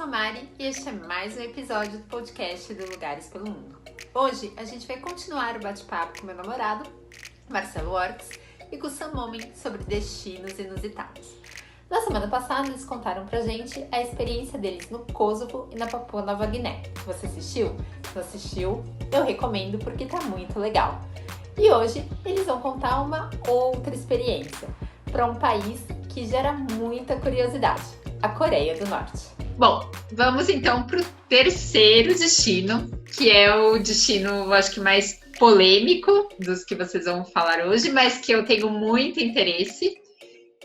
sou a Mari e este é mais um episódio do podcast do Lugares pelo Mundo. Hoje a gente vai continuar o bate-papo com meu namorado, Marcelo Ortiz, e com o Sam Momen sobre destinos inusitados. Na semana passada eles contaram pra gente a experiência deles no Kosovo e na Papua Nova Guiné. Você assistiu? Se não assistiu, eu recomendo porque tá muito legal. E hoje eles vão contar uma outra experiência para um país que gera muita curiosidade, a Coreia do Norte. Bom, vamos então para o terceiro destino, que é o destino, acho que mais polêmico dos que vocês vão falar hoje, mas que eu tenho muito interesse,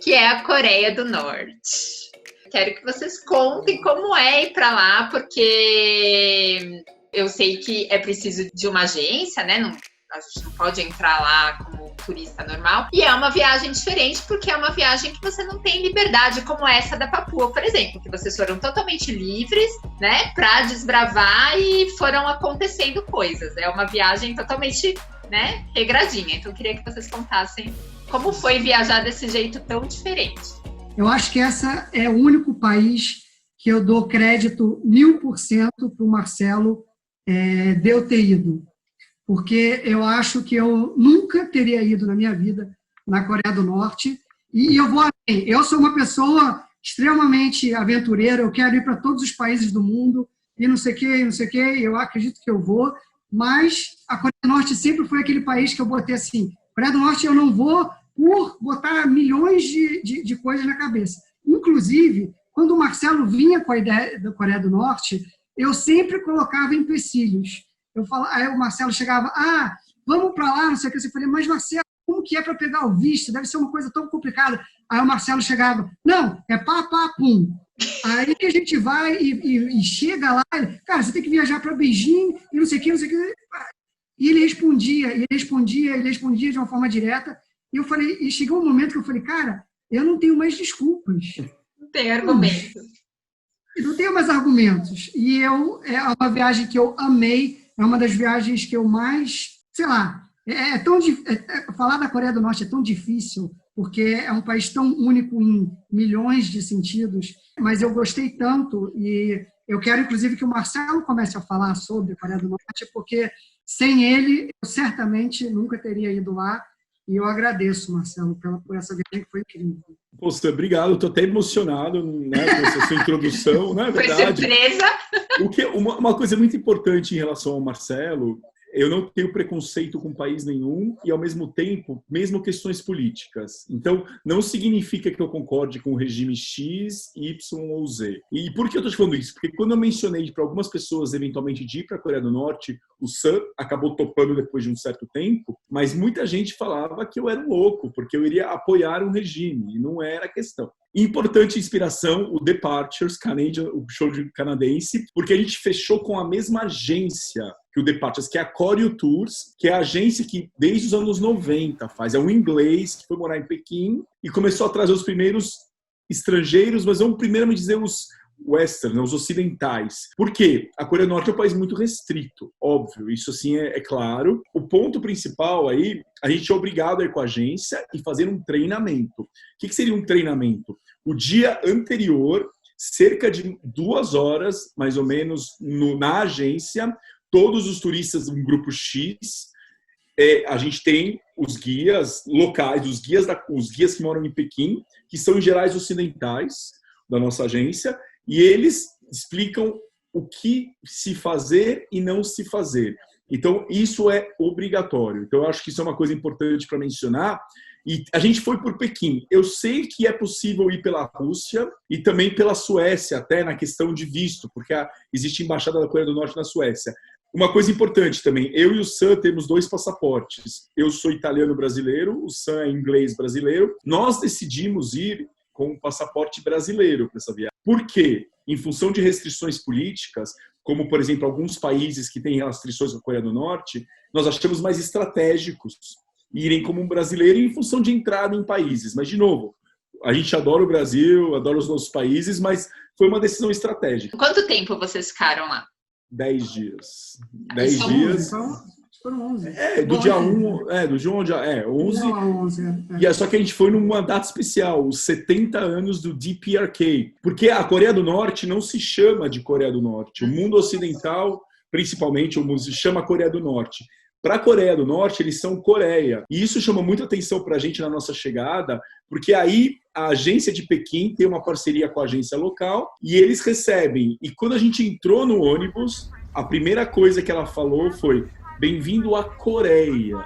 que é a Coreia do Norte. Quero que vocês contem como é ir para lá, porque eu sei que é preciso de uma agência, né? A gente não pode entrar lá como turista normal. E é uma viagem diferente, porque é uma viagem que você não tem liberdade, como essa da Papua, por exemplo, que vocês foram totalmente livres, né, para desbravar e foram acontecendo coisas. É uma viagem totalmente, né, regradinha. Então, eu queria que vocês contassem como foi viajar desse jeito tão diferente. Eu acho que essa é o único país que eu dou crédito 1000% para o Marcelo de eu ter ido. Porque eu acho que eu nunca teria ido na minha vida na Coreia do Norte. E eu vou além. Eu sou uma pessoa extremamente aventureira, eu quero ir para todos os países do mundo, e não sei o quê, não sei o quê, eu acredito que eu vou, mas a Coreia do Norte sempre foi aquele país que eu botei assim, Coreia do Norte eu não vou por botar milhões de coisas na cabeça. Inclusive, quando o Marcelo vinha com a ideia da Coreia do Norte, eu sempre colocava empecilhos. Aí o Marcelo chegava, vamos para lá, não sei o que. Eu falei, mas Marcelo, como que é para pegar o visto? Deve ser uma coisa tão complicada. Aí o Marcelo chegava, não, é pá, pum. Aí a gente vai e chega lá, cara, você tem que viajar para Beijing e não sei o que, não sei o que. E ele respondia de uma forma direta. E eu falei, e chegou um momento que eu falei, cara, eu não tenho mais desculpas. Não tem argumento. Não tenho mais argumentos. E é uma viagem que eu amei. É uma das viagens que eu mais, sei lá, falar da Coreia do Norte é tão difícil, porque é um país tão único em milhões de sentidos, mas eu gostei tanto e eu quero, inclusive, que o Marcelo comece a falar sobre a Coreia do Norte, porque sem ele, eu certamente nunca teria ido lá. E eu agradeço, Marcelo, por essa viagem que foi incrível. Poxa, obrigado. Estou até emocionado, né, com essa sua introdução, não é verdade? Foi surpresa! Uma coisa muito importante em relação ao Marcelo, eu não tenho preconceito com país nenhum e, ao mesmo tempo, mesmo questões políticas. Então, não significa que eu concorde com o regime X, Y ou Z. E por que eu estou te falando isso? Porque quando eu mencionei para algumas pessoas, eventualmente, de ir para a Coreia do Norte, o Sam acabou topando depois de um certo tempo, mas muita gente falava que eu era um louco, porque eu iria apoiar um regime, e não era a questão. Importante inspiração, o Departures, o show canadense, porque a gente fechou com a mesma agência que o Departures, que é a Koryo Tours, que é a agência que desde os anos 90 faz. É um inglês que foi morar em Pequim e começou a trazer os primeiros estrangeiros, mas vamos primeiro dizer os western, os ocidentais. Por quê? A Coreia do Norte é um país muito restrito, óbvio, isso assim é claro. O ponto principal aí, a gente é obrigado a ir com a agência e fazer um treinamento. O que seria um treinamento? O dia anterior, cerca de 2 horas, mais ou menos, na agência, todos os turistas, um grupo X, a gente tem os guias locais, os guias que moram em Pequim, que são em gerais ocidentais da nossa agência, e eles explicam o que se fazer e não se fazer. Então, isso é obrigatório. Então, eu acho que isso é uma coisa importante para mencionar. E a gente foi por Pequim. Eu sei que é possível ir pela Rússia e também pela Suécia, até na questão de visto, porque existe embaixada da Coreia do Norte na Suécia. Uma coisa importante também, eu e o Sam temos 2 passaportes. Eu sou italiano-brasileiro, o Sam é inglês-brasileiro. Nós decidimos ir com um passaporte brasileiro para essa viagem. Por quê? Em função de restrições políticas, como, por exemplo, alguns países que têm restrições com a Coreia do Norte, nós achamos mais estratégicos irem como um brasileiro em função de entrada em países. Mas, de novo, a gente adora o Brasil, adora os nossos países, mas foi uma decisão estratégica. Quanto tempo vocês ficaram lá? 10 dias. 10 dias. Foram 11. Do dia 1, do dia 1 ao dia 11. Não, 11 E só que a gente foi numa data especial, os 70 anos do DPRK. Porque a Coreia do Norte não se chama de Coreia do Norte. O mundo ocidental, principalmente, o mundo se chama Coreia do Norte. Para a Coreia do Norte, eles são Coreia. E isso chamou muita atenção para a gente na nossa chegada, porque aí a agência de Pequim tem uma parceria com a agência local e eles recebem. E quando a gente entrou no ônibus, a primeira coisa que ela falou foi: bem-vindo à Coreia.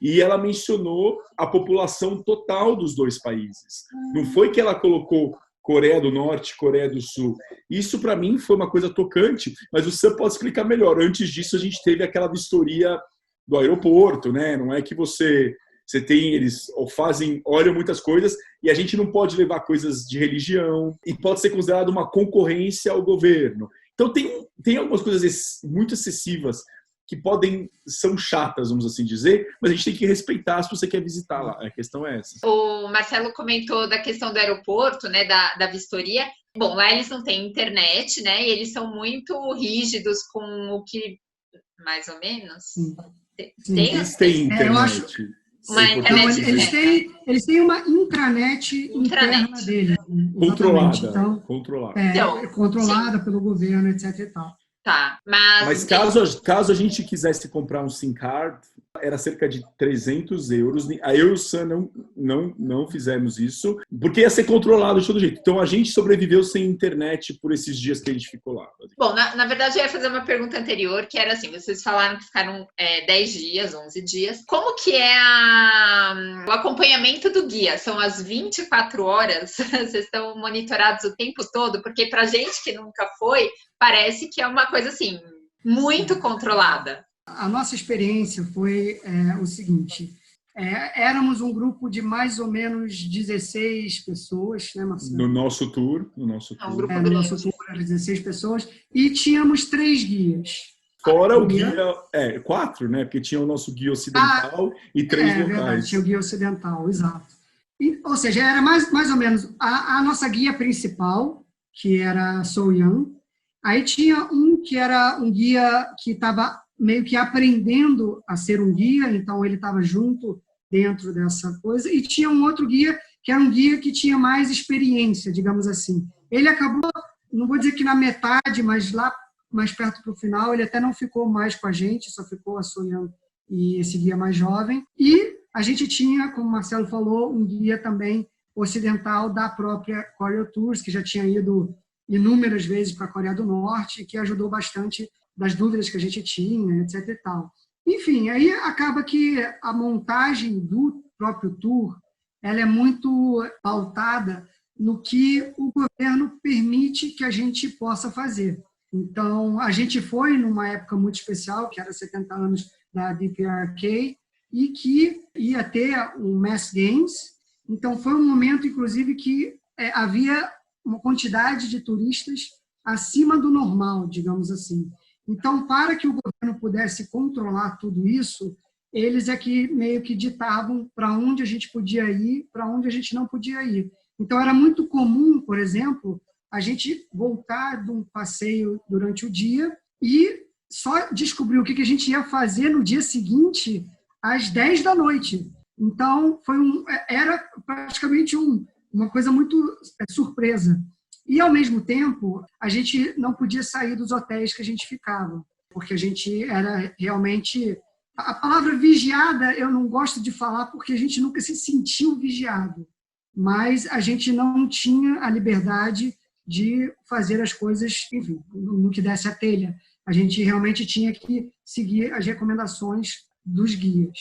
E ela mencionou a população total dos dois países. Não foi que ela colocou Coreia do Norte, Coreia do Sul. Isso, para mim, foi uma coisa tocante, mas o Sam pode explicar melhor. Antes disso, a gente teve aquela vistoria do aeroporto, né? Não é que você tem, eles olham muitas coisas e a gente não pode levar coisas de religião e pode ser considerado uma concorrência ao governo. Então, tem algumas coisas muito excessivas que são chatas, vamos assim dizer, mas a gente tem que respeitar se você quer visitar lá. A questão é essa. O Marcelo comentou da questão do aeroporto, né, da vistoria. Bom, lá eles não têm internet, né, e eles são muito rígidos com o que, mais ou menos... Sim. Eles têm internet. Eu acho... Uma internet eles têm uma intranet interna deles. Controlada. Controlada pelo governo, etc. E tal. Tá, mas caso a gente quisesse comprar um SIM card, era cerca de 300 euros. Aí eu e o Sam não fizemos isso, porque ia ser controlado de todo jeito. Então a gente sobreviveu sem internet por esses dias que a gente ficou lá. Bom, na verdade eu ia fazer uma pergunta anterior, que era assim, vocês falaram que ficaram 10 dias, 11 dias. Como que é o acompanhamento do guia? São as 24 horas? Vocês estão monitorados o tempo todo? Porque pra gente que nunca foi, parece que é uma coisa assim, muito controlada. A nossa experiência foi o seguinte: éramos um grupo de mais ou menos 16 pessoas, né, Marcelo? No nosso tour. Um grupo no nosso tour eram 16 pessoas e tínhamos 3 guias. Fora o guia, 4, né? Porque tinha o nosso guia ocidental e 3 locais. Verdade, tinha o guia ocidental, exato. Ou seja, era mais ou menos a nossa guia principal, que era So Young. Aí tinha que era um guia que estava meio que aprendendo a ser um guia, então ele estava junto dentro dessa coisa, e tinha um outro guia, que era um guia que tinha mais experiência, digamos assim. Ele acabou, não vou dizer que na metade, mas lá mais perto para o final, ele até não ficou mais com a gente, só ficou a Soyan e esse guia mais jovem. E a gente tinha, como o Marcelo falou, um guia também ocidental da própria Korea Tours, que já tinha ido inúmeras vezes para a Coreia do Norte, que ajudou bastante das dúvidas que a gente tinha, etc. e tal. Enfim, aí acaba que a montagem do próprio tour ela é muito pautada no que o governo permite que a gente possa fazer. Então, a gente foi numa época muito especial, que era 70 anos da DPRK, e que ia ter o Mass Games. Então, foi um momento, inclusive, que havia uma quantidade de turistas acima do normal, digamos assim. Então, para que o governo pudesse controlar tudo isso, eles é que meio que ditavam para onde a gente podia ir, para onde a gente não podia ir. Então, era muito comum, por exemplo, a gente voltar de um passeio durante o dia e só descobrir o que a gente ia fazer no dia seguinte, às 10 da noite. Então, era praticamente uma coisa muito surpresa. E, ao mesmo tempo, a gente não podia sair dos hotéis que a gente ficava, porque a gente era realmente... A palavra vigiada eu não gosto de falar porque a gente nunca se sentiu vigiado, mas a gente não tinha a liberdade de fazer as coisas, enfim, no que desse a telha. A gente realmente tinha que seguir as recomendações dos guias.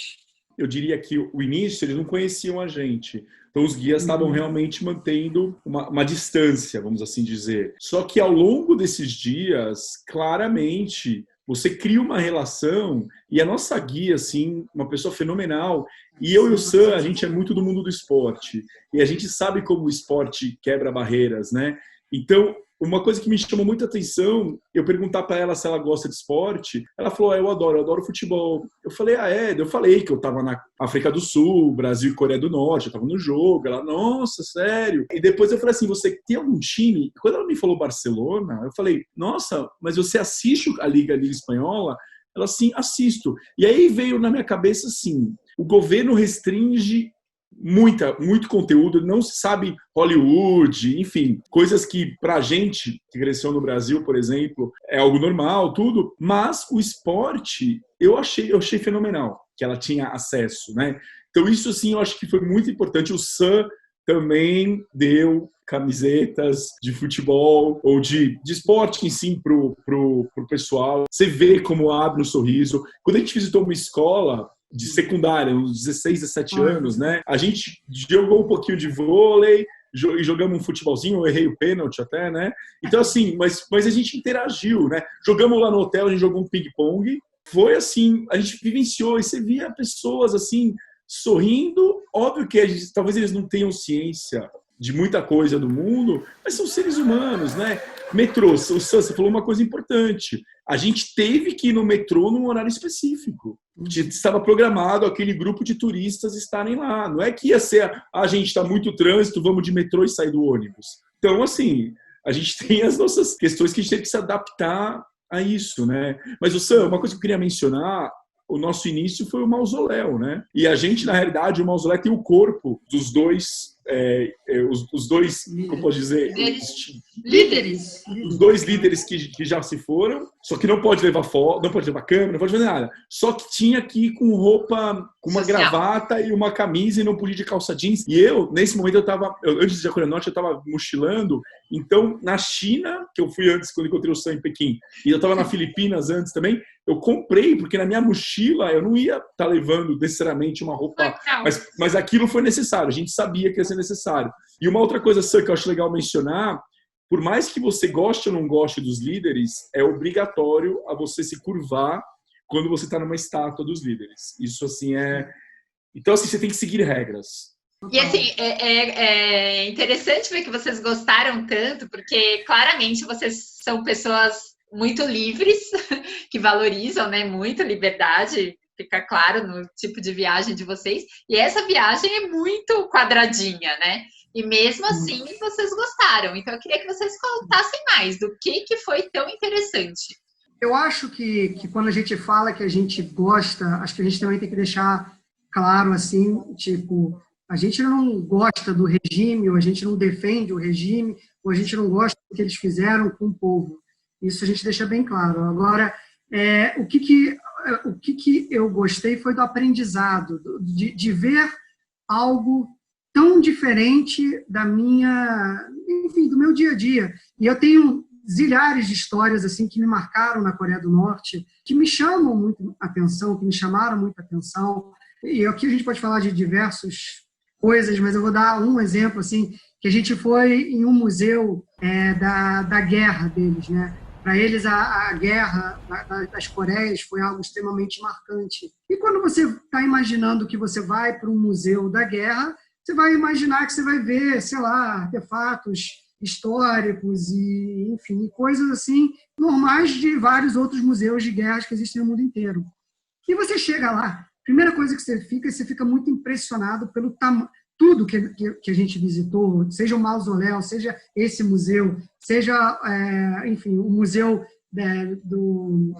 Eu diria que o início eles não conheciam a gente. Então os guias estavam realmente mantendo uma distância, vamos assim dizer. Só que ao longo desses dias, claramente, você cria uma relação e a nossa guia, assim, uma pessoa fenomenal. E eu e o Sam, a gente é muito do mundo do esporte. E a gente sabe como o esporte quebra barreiras, né? Então, uma coisa que me chamou muita atenção, eu perguntar para ela se ela gosta de esporte, ela falou, eu adoro futebol. Eu falei, eu falei que eu estava na África do Sul, Brasil e Coreia do Norte, eu estava no jogo. Ela, nossa, sério? E depois eu falei assim, você tem algum time? Quando ela me falou Barcelona, eu falei, nossa, mas você assiste a Liga Espanhola? Ela assim, assisto. E aí veio na minha cabeça assim, o governo restringe muito conteúdo, não se sabe Hollywood, enfim, coisas que pra gente que cresceu no Brasil, por exemplo, é algo normal, tudo, mas o esporte eu achei fenomenal que ela tinha acesso, né? Então isso assim, eu acho que foi muito importante. O Sam também deu camisetas de futebol ou de esporte em si pro pessoal. Você vê como abre um sorriso. Quando a gente visitou uma escola de secundária, uns 16, 17 anos, né? A gente jogou um pouquinho de vôlei e jogamos um futebolzinho, eu errei o pênalti até, né? Então, assim, mas a gente interagiu, né? Jogamos lá no hotel, a gente jogou um ping-pong. Foi assim, a gente vivenciou e você via pessoas, assim, sorrindo. Óbvio que talvez eles não tenham ciência de muita coisa do mundo, mas são seres humanos, né? Metrô, você falou uma coisa importante. A gente teve que ir no metrô num horário específico. Estava programado aquele grupo de turistas estarem lá. Não é que ia ser, a gente está muito trânsito, vamos de metrô e sair do ônibus. Então, assim, a gente tem as nossas questões que a gente teve que se adaptar a isso, né? Mas, Sam, uma coisa que eu queria mencionar, o nosso início foi o mausoléu, né? E a gente, na realidade, o mausoléu tem o corpo dos dois, os dois, como posso dizer? Líderes. Os dois líderes que já se foram, só que não pode levar foto, não pode levar câmera, não pode fazer nada. Só que tinha que ir com roupa, com uma gravata e uma camisa e não podia de calça jeans. E eu, nesse momento, antes de Coreia do Norte, eu estava mochilando. Então, na China, que eu fui antes, quando encontrei o Sam em Pequim, e eu estava na Filipinas antes também, eu comprei, porque na minha mochila eu não ia estar levando necessariamente uma roupa, mas aquilo foi necessário, a gente sabia que ia ser necessário. E uma outra coisa, Sam, que eu acho legal mencionar, por mais que você goste ou não goste dos líderes, é obrigatório a você se curvar quando você está numa estátua dos líderes. Isso, assim, Então, assim, você tem que seguir regras. E, assim, é interessante ver que vocês gostaram tanto, porque, claramente, vocês são pessoas muito livres, que valorizam, né, muito a liberdade, fica claro no tipo de viagem de vocês. E essa viagem é muito quadradinha, né? E mesmo assim, vocês gostaram. Então, eu queria que vocês contassem mais do que foi tão interessante. Eu acho que quando a gente fala que a gente gosta, acho que a gente também tem que deixar claro, assim, tipo, a gente não gosta do regime, ou a gente não defende o regime, ou a gente não gosta do que eles fizeram com o povo. Isso a gente deixa bem claro. Agora, o que eu gostei foi do aprendizado, de ver algo tão diferente do meu dia a dia. E eu tenho zilhares de histórias assim que me marcaram na Coreia do Norte, que me chamam muito a atenção, que me chamaram muito a atenção. E aqui a gente pode falar de diversas coisas, mas eu vou dar um exemplo, assim, que a gente foi em um museu da guerra deles, né? Para eles, a guerra das Coreias foi algo extremamente marcante. E quando você está imaginando que você vai para um museu da guerra, você vai imaginar que você vai ver, sei lá, artefatos históricos e, enfim, coisas assim normais de vários outros museus de guerras que existem no mundo inteiro. E você chega lá, a primeira coisa que você fica muito impressionado pelo tamanho. Tudo que a gente visitou, seja o mausoléu, seja esse museu, seja, enfim, o museu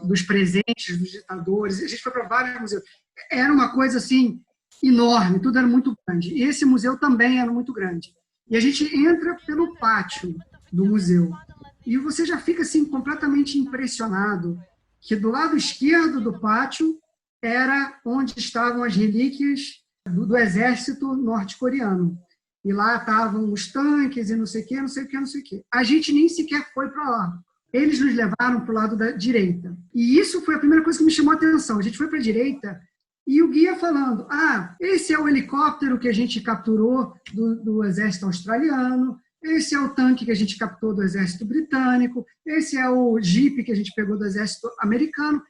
dos presentes dos ditadores, a gente foi para vários museus. Era uma coisa assim enorme, tudo era muito grande. E esse museu também era muito grande. E a gente entra pelo pátio do museu e você já fica assim completamente impressionado que do lado esquerdo do pátio era onde estavam as relíquias do exército norte-coreano. E lá estavam os tanques e não sei o quê, não sei o quê, não sei o quê. A gente nem sequer foi para lá. Eles nos levaram para o lado da direita. E isso foi a primeira coisa que me chamou a atenção. A gente foi para a direita e o guia falando, esse é o helicóptero que a gente capturou do exército australiano, esse é o tanque que a gente captou do exército britânico, esse é o jipe que a gente pegou do exército americano,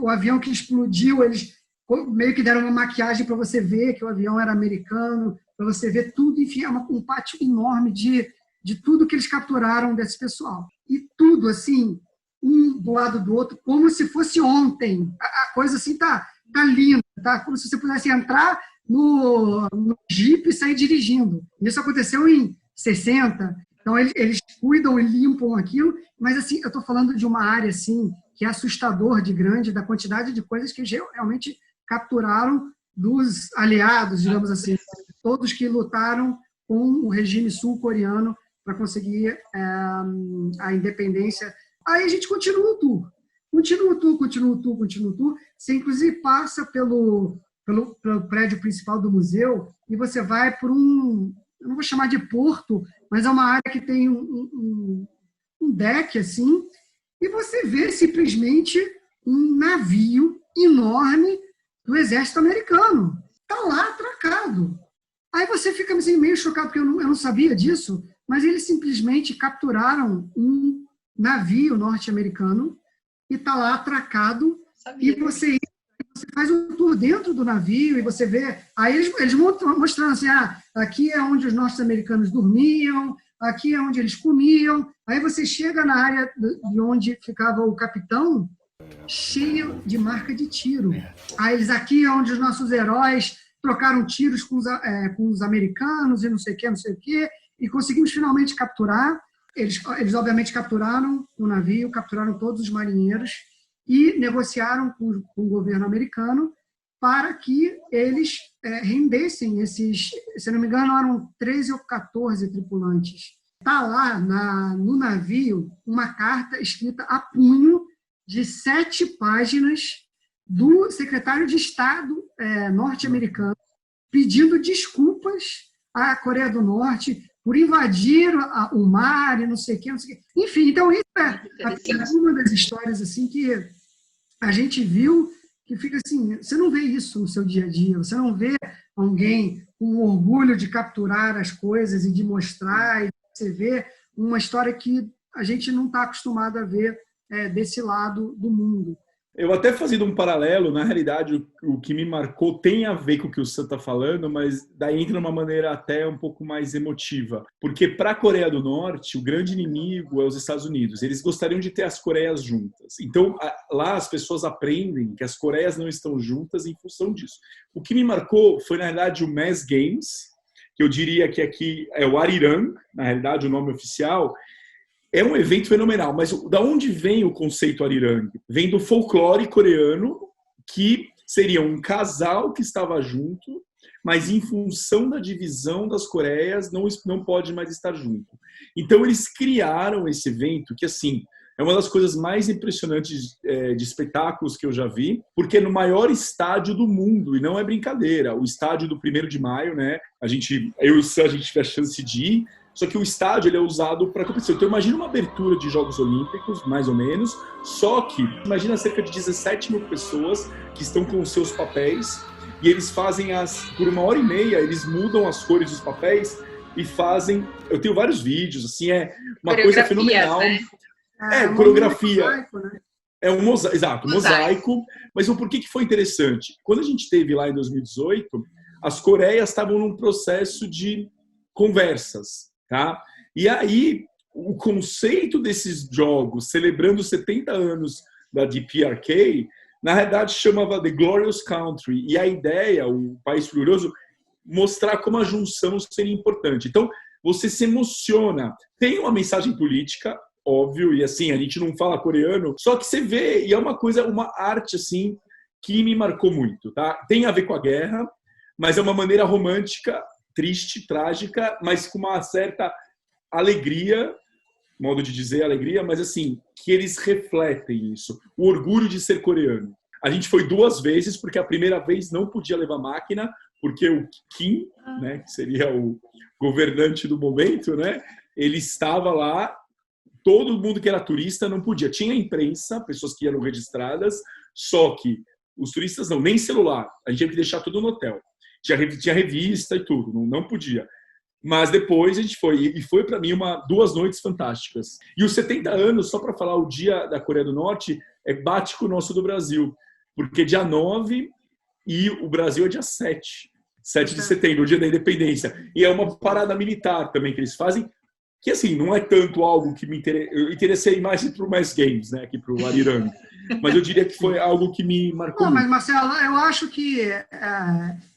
o avião que explodiu, eles meio que deram uma maquiagem para você ver que o avião era americano, para você ver tudo, enfim, é um pátio enorme de tudo que eles capturaram desse pessoal. E tudo, assim, um do lado do outro, como se fosse ontem. A coisa, assim, tá linda, tá? Como se você pudesse entrar no Jeep e sair dirigindo. Isso aconteceu em 60, então eles cuidam e limpam aquilo, mas, assim, eu estou falando de uma área, assim, que é assustador de grande, da quantidade de coisas que realmente capturaram dos aliados, digamos assim, todos que lutaram com o regime sul-coreano para conseguir a independência. Aí a gente continua o tour. Continua o tour. Você, inclusive, passa pelo prédio principal do museu e você vai por eu não vou chamar de porto, mas é uma área que tem um deck, assim, e você vê simplesmente um navio enorme do exército americano. Está lá atracado. Aí você fica assim, meio chocado, porque eu não sabia disso, mas eles simplesmente capturaram um navio norte-americano e está lá atracado. Sabia. E você faz um tour dentro do navio e você vê... Aí eles mostrando assim, aqui é onde os norte-americanos dormiam, aqui é onde eles comiam. Aí você chega na área de onde ficava o capitão, cheio de marca de tiro. Aí eles, aqui é onde os nossos heróis trocaram tiros com os americanos e não sei o quê, e conseguimos finalmente capturar. Eles obviamente capturaram o navio, capturaram todos os marinheiros e negociaram com o governo americano para que eles rendessem esses, se não me engano, eram 13 ou 14 tripulantes. Está lá no navio uma carta escrita a punho de 7 páginas do secretário de Estado norte-americano pedindo desculpas à Coreia do Norte por invadir o mar e não sei o quê. Enfim, então isso é uma das histórias assim, que a gente viu que fica assim, você não vê isso no seu dia a dia, você não vê alguém com orgulho de capturar as coisas e de mostrar, e você vê uma história que a gente não está acostumado a ver desse lado do mundo. Eu até fazendo um paralelo, na realidade, o que me marcou tem a ver com o que o Sam está falando, mas daí entra de uma maneira até um pouco mais emotiva. Porque para a Coreia do Norte, o grande inimigo é os Estados Unidos. Eles gostariam de ter as Coreias juntas. Então, lá as pessoas aprendem que as Coreias não estão juntas em função disso. O que me marcou foi, na realidade, o Mass Games, que eu diria que aqui é o Arirang, na realidade, o nome oficial. É um evento fenomenal, mas da onde vem o conceito Arirang? Vem do folclore coreano, que seria um casal que estava junto, mas em função da divisão das Coreias não pode mais estar junto. Então eles criaram esse evento que, assim, é uma das coisas mais impressionantes de espetáculos que eu já vi, porque é no maior estádio do mundo, e não é brincadeira, o estádio do 1º de maio, né? Eu e o Sam, a gente tive a chance de ir. Só que o estádio ele é usado para competição. Então, imagina uma abertura de Jogos Olímpicos, mais ou menos, só que imagina cerca de 17 mil pessoas que estão com os seus papéis e eles fazem por 1h30, eles mudam as cores dos papéis e fazem... Eu tenho vários vídeos, assim, é uma coisa fenomenal. Né? Coreografia. Mosaico, né? É um mosaico, exato, mosaico. Mas por que foi interessante? Quando a gente esteve lá em 2018, as Coreias estavam num processo de conversas. Tá? E aí, o conceito desses jogos, celebrando os 70 anos da DPRK, na verdade chamava The Glorious Country. E a ideia, o país glorioso, mostrar como a junção seria importante. Então, você se emociona. Tem uma mensagem política, óbvio, e assim, a gente não fala coreano, só que você vê, e é uma coisa, uma arte, assim, que me marcou muito. Tá? Tem a ver com a guerra, mas é uma maneira romântica, triste, trágica, mas com uma certa alegria, modo de dizer alegria, mas assim, que eles refletem isso, o orgulho de ser coreano. A gente foi 2 vezes, porque a primeira vez não podia levar máquina, porque o Kim, né, que seria o governante do momento, né, ele estava lá, todo mundo que era turista não podia. Tinha imprensa, pessoas que eram registradas, só que os turistas não, nem celular, a gente tinha que deixar tudo no hotel. Tinha revista e tudo, não podia. Mas depois a gente foi, e foi para mim 2 noites fantásticas. E os 70 anos, só para falar, o dia da Coreia do Norte bate com o nosso do Brasil, porque dia 9 e o Brasil é dia 7 de setembro, o dia da independência. E é uma parada militar também que eles fazem, que assim, não é tanto algo que me interessei. Eu interessei mais para o Mass Games, né, aqui para o Arirang. Mas eu diria que foi algo que me marcou. Não, mas Marcelo, eu acho que,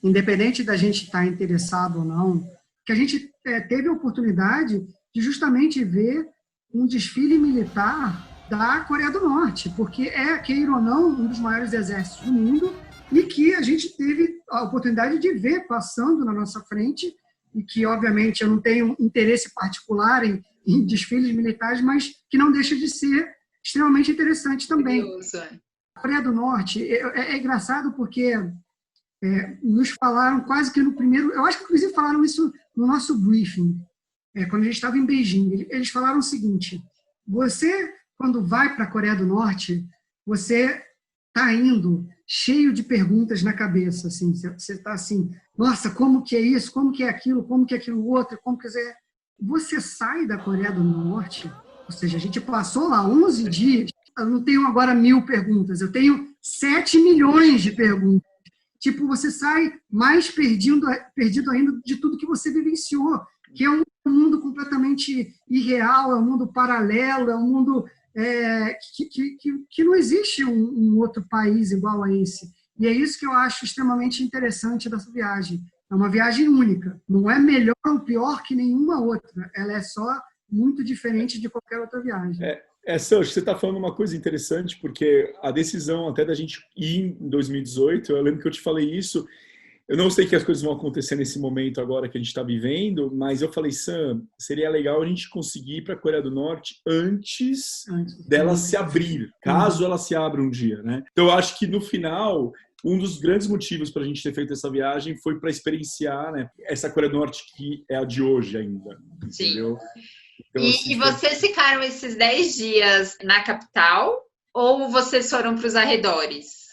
independente da gente estar interessado ou não, que a gente teve a oportunidade de justamente ver um desfile militar da Coreia do Norte, porque queira ou não, um dos maiores exércitos do mundo e que a gente teve a oportunidade de ver passando na nossa frente e que, obviamente, eu não tenho interesse particular em desfiles militares, mas que não deixa de ser extremamente interessante também. Curioso, é. A Coreia do Norte é engraçado porque nos falaram quase que no primeiro... Eu acho que, inclusive, falaram isso no nosso briefing, quando a gente estava em Beijing. Eles falaram o seguinte: você, quando vai para a Coreia do Norte, você está indo cheio de perguntas na cabeça. Assim, você está assim, nossa, como que é isso? Como que é aquilo? Como que é aquilo outro? Como que é... Você sai da Coreia do Norte, ou seja, a gente passou lá 11 dias, eu não tenho agora 1000 perguntas, eu tenho 7 milhões de perguntas. Tipo, você sai mais perdido ainda de tudo que você vivenciou, que é um mundo completamente irreal, é um mundo paralelo, é um mundo que não existe um outro país igual a esse. E é isso que eu acho extremamente interessante dessa viagem. É uma viagem única. Não é melhor ou pior que nenhuma outra. Ela é só muito diferente de qualquer outra viagem. Sérgio, você está falando uma coisa interessante, porque a decisão até da gente ir em 2018, eu lembro que eu te falei isso, eu não sei que as coisas vão acontecer nesse momento agora que a gente está vivendo, mas eu falei, Sam, seria legal a gente conseguir ir para a Coreia do Norte antes dela se abrir, caso ela se abra um dia, né? Então, eu acho que no final, um dos grandes motivos para a gente ter feito essa viagem foi para experienciar, né, essa Coreia do Norte que é a de hoje ainda, entendeu? Sim. Então, E vocês ficaram esses 10 dias na capital ou vocês foram para os arredores?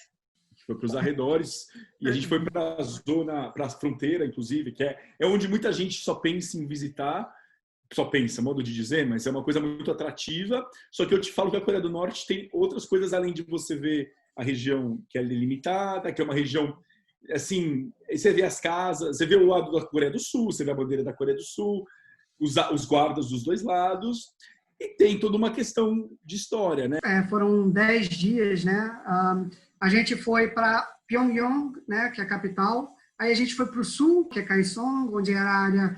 Foi para os arredores e a gente foi para a zona, para a fronteira, inclusive, que é onde muita gente só pensa em visitar, só pensa, modo de dizer, mas é uma coisa muito atrativa. Só que eu te falo que a Coreia do Norte tem outras coisas além de você ver a região que é delimitada, que é uma região, assim, você vê as casas, você vê o lado da Coreia do Sul, você vê a bandeira da Coreia do Sul, os guardas dos dois lados, e tem toda uma questão de história, né? Foram 10 dias, né? A gente foi para Pyongyang, né, que é a capital. Aí a gente foi para o sul, que é Kaesong, onde era a área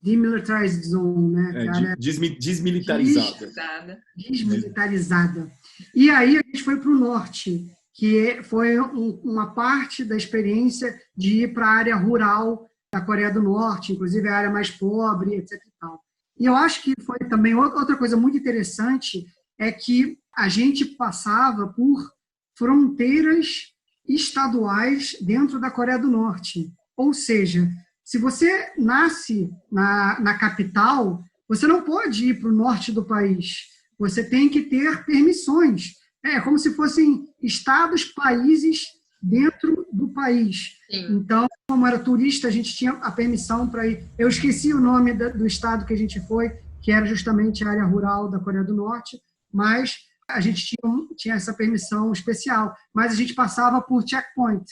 demilitarized zone, né? Que é a área desmilitarizada. Desmilitarizada. E aí a gente foi para o norte, que foi uma parte da experiência de ir para a área rural da Coreia do Norte, inclusive a área mais pobre, etc. E tal. E eu acho que foi também outra coisa muito interessante é que a gente passava por fronteiras estaduais dentro da Coreia do Norte. Ou seja, se você nasce na capital, você não pode ir para o norte do país. Você tem que ter permissões. É como se fossem estados, países dentro do país. Sim. Então, como era turista, a gente tinha a permissão para ir. Eu esqueci o nome do estado que a gente foi, que era justamente a área rural da Coreia do Norte, mas a gente tinha essa permissão especial. Mas a gente passava por checkpoint.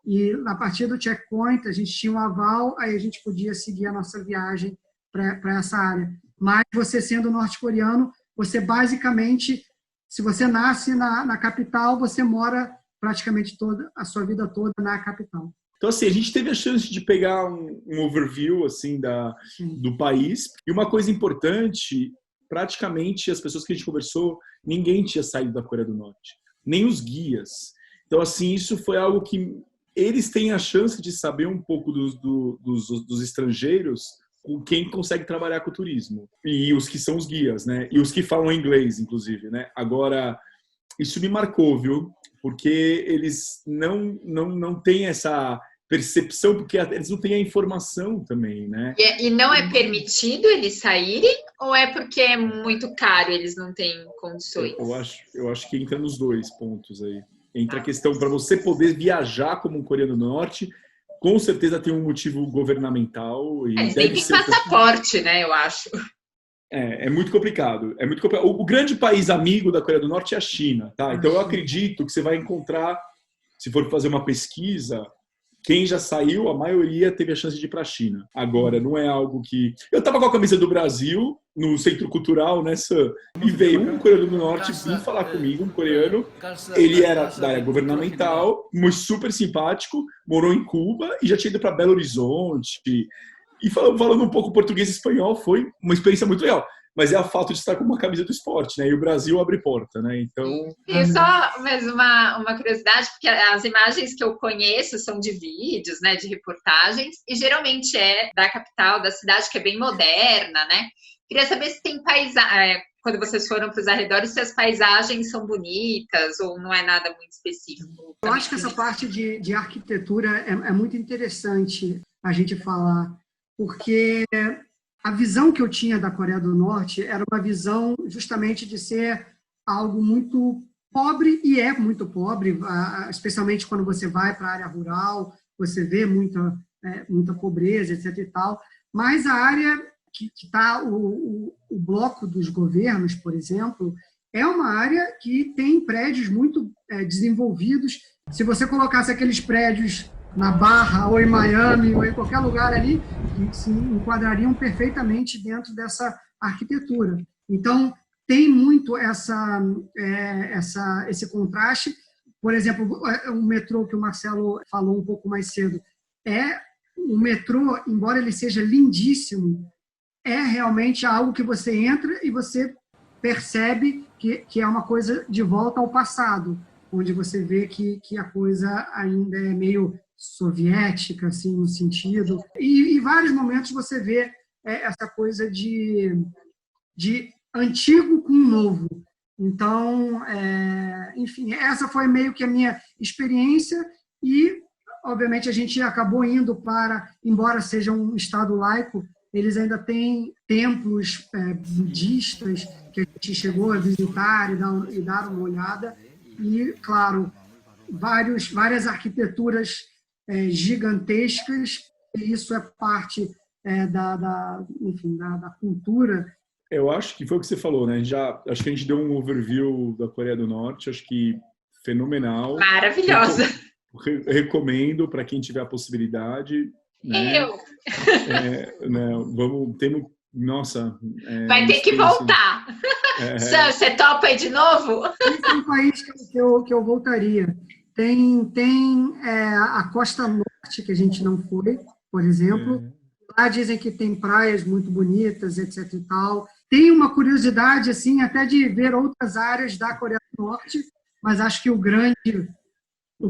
E, a partir do checkpoint, a gente tinha um aval, aí a gente podia seguir a nossa viagem para essa área. Mas você, sendo norte-coreano, você basicamente, se você nasce na capital, você mora praticamente toda a sua vida toda na capital. Então, assim, a gente teve a chance de pegar um overview assim, do país. E uma coisa importante, praticamente as pessoas que a gente conversou, ninguém tinha saído da Coreia do Norte, nem os guias. Então, assim, isso foi algo que eles têm a chance de saber um pouco dos estrangeiros com quem consegue trabalhar com o turismo. E os que são os guias, né? E os que falam inglês, inclusive, né? Agora, isso me marcou, viu? Porque eles não têm essa percepção, porque eles não têm a informação também, né? E não é permitido eles saírem ou é porque é muito caro, eles não têm condições? Eu acho que entra nos dois pontos aí. Entra a questão para você poder viajar como um coreano do norte, com certeza tem um motivo governamental. E eles têm passaporte, né, eu acho. É muito complicado. É muito complicado. O grande país amigo da Coreia do Norte é a China, tá? Então eu acredito que você vai encontrar, se for fazer uma pesquisa, quem já saiu, a maioria teve a chance de ir para a China. Agora, não é algo que... Eu estava com a camisa do Brasil, no Centro Cultural, nessa... E veio um coreano do Norte vir falar comigo, um coreano. Ele era da área governamental, muito super simpático, morou em Cuba e já tinha ido para Belo Horizonte. E falando um pouco português e espanhol, foi uma experiência muito legal. mas é o fato de estar com uma camisa do esporte, né? E o Brasil abre porta, né? Então... E só mais uma curiosidade, porque as imagens que eu conheço são de vídeos, né, de reportagens, e geralmente é da capital, da cidade, que é bem moderna, né? Queria saber se tem paisagem, quando vocês foram para os arredores, se as paisagens são bonitas ou não é nada muito específico. Eu acho que essa parte de arquitetura é muito interessante a gente falar, porque a visão que eu tinha da Coreia do Norte era uma visão justamente de ser algo muito pobre, e é muito pobre, especialmente quando você vai para a área rural, você vê muita pobreza, etc. e tal, mas a área que está o bloco dos governos, por exemplo, é uma área que tem prédios muito desenvolvidos. Se você colocasse aqueles prédios na Barra, ou em Miami, ou em qualquer lugar ali, que se enquadrariam perfeitamente dentro dessa arquitetura. Então, tem muito esse contraste. Por exemplo, o metrô que o Marcelo falou um pouco mais cedo, o metrô, embora ele seja lindíssimo, é realmente algo que você entra e você percebe que é uma coisa de volta ao passado, onde você vê que a coisa ainda é meio soviética, assim, no sentido. E em vários momentos você vê essa coisa de antigo com novo. Então, enfim, essa foi meio que a minha experiência e, obviamente, a gente acabou indo embora seja um estado laico, eles ainda têm templos budistas que a gente chegou a visitar e dar uma olhada. E, claro, várias arquiteturas gigantescas, e isso é parte da cultura. Eu acho que foi o que você falou, né? Acho que a gente deu um overview da Coreia do Norte, acho que fenomenal. Maravilhosa. Recomendo para quem tiver a possibilidade. Né? Nossa. Vai ter que voltar. Sam, você topa aí de novo? Esse é um país que eu voltaria. Tem a Costa Norte, que a gente não foi, por exemplo. Lá dizem que tem praias muito bonitas, etc. e tal. Tem uma curiosidade, assim, até de ver outras áreas da Coreia do Norte, mas acho que o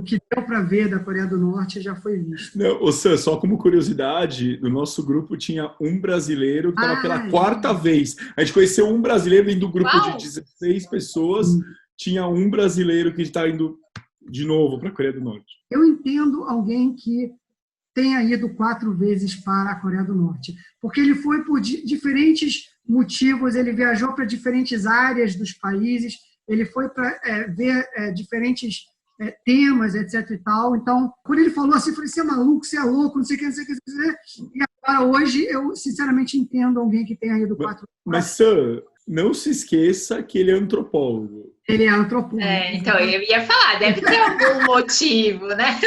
que deu para ver da Coreia do Norte já foi visto. Não, Sam, só como curiosidade, no nosso grupo tinha um brasileiro que estava pela quarta vez. A gente conheceu um brasileiro dentro do grupo de 16 pessoas. Tinha um brasileiro que está indo de novo para a Coreia do Norte. Eu entendo alguém que tenha ido 4 vezes para a Coreia do Norte, porque ele foi por diferentes motivos, ele viajou para diferentes áreas dos países, ele foi para ver diferentes temas, etc. e tal. Então, quando ele falou assim, eu falei, você é maluco, você é louco, não sei o que, não sei o que, não sei o que. E agora, hoje, eu sinceramente entendo alguém que tenha ido 4 vezes. Mas, Sam, não se esqueça que ele é antropólogo. Ele é antropólogo. Então, eu ia falar, deve ter algum motivo, né?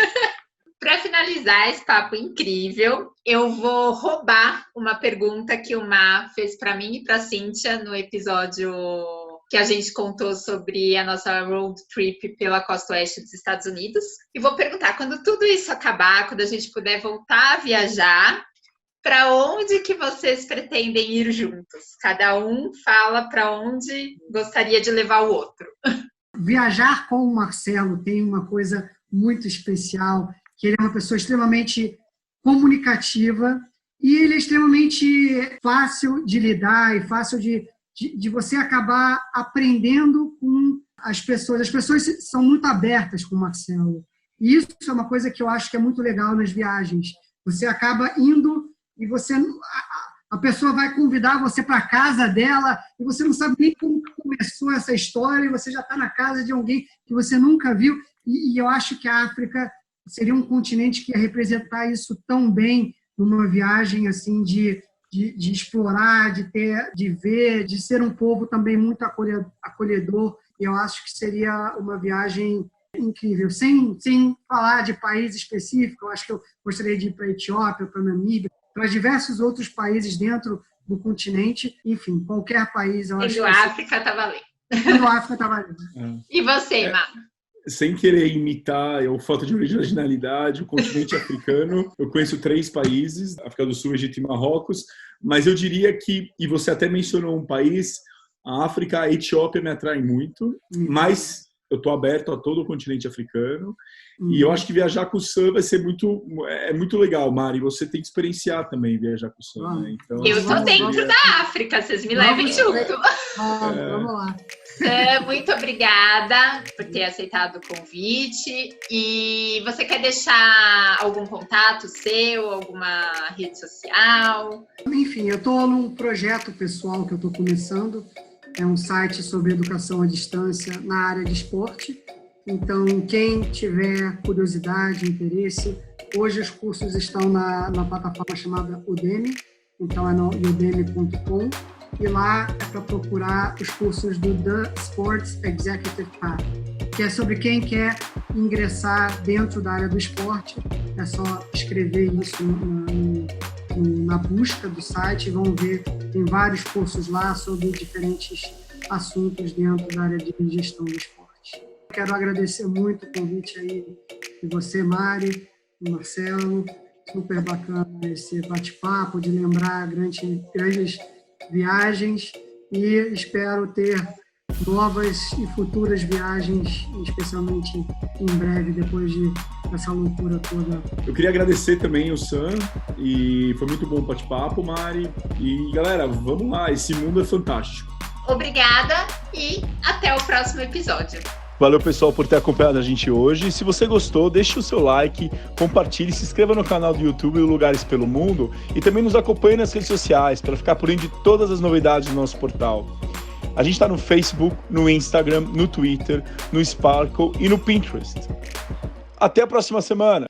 Para finalizar esse papo incrível, eu vou roubar uma pergunta que o Má fez para mim e para a Cíntia no episódio que a gente contou sobre a nossa road trip pela costa oeste dos Estados Unidos. E vou perguntar, quando tudo isso acabar, quando a gente puder voltar a viajar, para onde que vocês pretendem ir juntos? Cada um fala para onde gostaria de levar o outro. Viajar com o Marcelo tem uma coisa muito especial, que ele é uma pessoa extremamente comunicativa e ele é extremamente fácil de lidar e fácil de você acabar aprendendo com as pessoas. As pessoas são muito abertas com o Marcelo. E isso é uma coisa que eu acho que é muito legal nas viagens. Você acaba indo e a pessoa vai convidar você para a casa dela e você não sabe nem como começou essa história e você já está na casa de alguém que você nunca viu. E eu acho que a África seria um continente que ia representar isso tão bem numa viagem assim de explorar, de ver, de ser um povo também muito acolhedor. E eu acho que seria uma viagem incrível. Sem falar de país específico, eu acho que eu gostaria de ir para a Etiópia, para a Namíbia, para diversos outros países dentro do continente. Enfim, qualquer país. Eu acho que África está valendo. No África está valendo. E você, Má? sem querer imitar ou falta de originalidade, o continente africano, eu conheço 3 países, África do Sul, Egito e Marrocos, mas eu diria que, e você até mencionou um país, a África, a Etiópia me atrai muito, mas eu estou aberto a todo o continente africano. E eu acho que viajar com o Sam vai ser muito legal, Mari. Você tem que experienciar também viajar com o Sam, né? Então, eu tô dentro da África, vocês me levem junto. Vamos lá. Sam, muito obrigada por ter aceitado o convite. E você quer deixar algum contato seu, alguma rede social? Enfim, eu estou num projeto pessoal que eu estou começando. É um site sobre educação à distância na área de esporte. Então, quem tiver curiosidade, interesse, hoje os cursos estão na plataforma chamada Udemy, então é no udemy.com, e lá é para procurar os cursos do The Sports Executive Path, que é sobre quem quer ingressar dentro da área do esporte. É só escrever isso na busca do site e vão ver, tem vários cursos lá sobre diferentes assuntos dentro da área de gestão do esporte. Quero agradecer muito o convite aí de você, Mari, e Marcelo. Super bacana esse bate-papo, de lembrar grandes viagens, e espero ter novas e futuras viagens, especialmente em breve, depois dessa loucura toda. Eu queria agradecer também o Sam, e foi muito bom o bate-papo, Mari. E galera, vamos lá, esse mundo é fantástico. Obrigada e até o próximo episódio. Valeu, pessoal, por ter acompanhado a gente hoje. Se você gostou, deixe o seu like, compartilhe, se inscreva no canal do YouTube Lugares pelo Mundo e também nos acompanhe nas redes sociais para ficar por dentro de todas as novidades do nosso portal. A gente está no Facebook, no Instagram, no Twitter, no Sparkle e no Pinterest. Até a próxima semana!